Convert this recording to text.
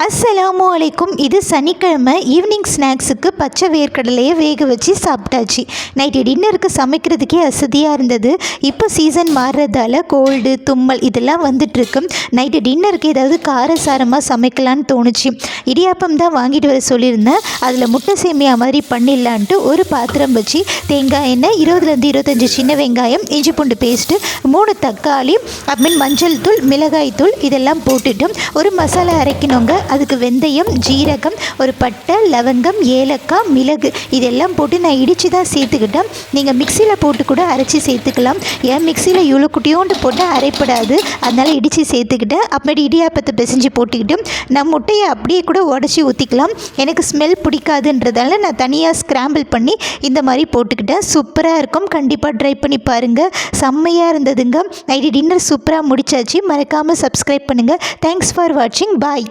அஸ்ஸலாமு அலைக்கும். இது சனிக்கிழமை ஈவினிங் ஸ்நாக்ஸுக்கு பச்சை வேர்க்கடலையை வேக வச்சு சாப்பிட்டாச்சு. நைட்டு டின்னருக்கு சமைக்கிறதுக்கே அசதியாக இருந்தது. இப்போ சீசன் மாறுறதால கோல்டு, தும்மல் இதெல்லாம் வந்துட்டுருக்கு. நைட்டு டின்னருக்கு ஏதாவது காரசாரமாக சமைக்கலான்னு தோணுச்சு. இடியாப்பம் தான் வாங்கிட்டு வர சொல்லியிருந்தேன். அதில் முட்டை சேமியா மாதிரி பண்ணிடலான்ட்டு ஒரு பாத்திரம் வச்சு தேங்காய் எண்ணெய், 20-25 சின்ன வெங்காயம், இஞ்சி பூண்டு பேஸ்ட்டு, 3 தக்காளி, அப்புறம் மஞ்சள் தூள், மிளகாய் தூள் இதெல்லாம் போட்டுட்டு ஒரு மசாலா அரைக்கணுங்க. அதுக்கு வெந்தயம், ஜீரகம், ஒரு பட்டை, லவங்கம், ஏலக்காய், மிளகு இதெல்லாம் போட்டு நான் இடித்து தான் சேர்த்துக்கிட்டேன். நீங்கள் மிக்சியில் போட்டு கூட அரைச்சி சேர்த்துக்கலாம். ஏன் மிக்சியில் இவ்வளோ குட்டியோண்டு போட்டு அரைப்படாது, அதனால் இடித்து சேர்த்துக்கிட்டேன். அப்படி இடியாப்பத்தை பிசைஞ்சு போட்டுக்கிட்டு நான் முட்டையை அப்படியே கூட உடச்சி ஊற்றிக்கலாம். எனக்கு ஸ்மெல் பிடிக்காதுன்றதால நான் தனியாக ஸ்க்ராம்பிள் பண்ணி இந்த மாதிரி போட்டுக்கிட்டேன். சூப்பராக இருக்கும். கண்டிப்பாக ட்ரை பண்ணி பாருங்கள். செம்மையாக இருந்ததுங்க. நைட்டு டின்னர் சூப்பராக முடிச்சாச்சு. மறக்காமல் சப்ஸ்கிரைப் பண்ணுங்கள். தேங்க்ஸ் ஃபார் வாட்சிங். பாய்.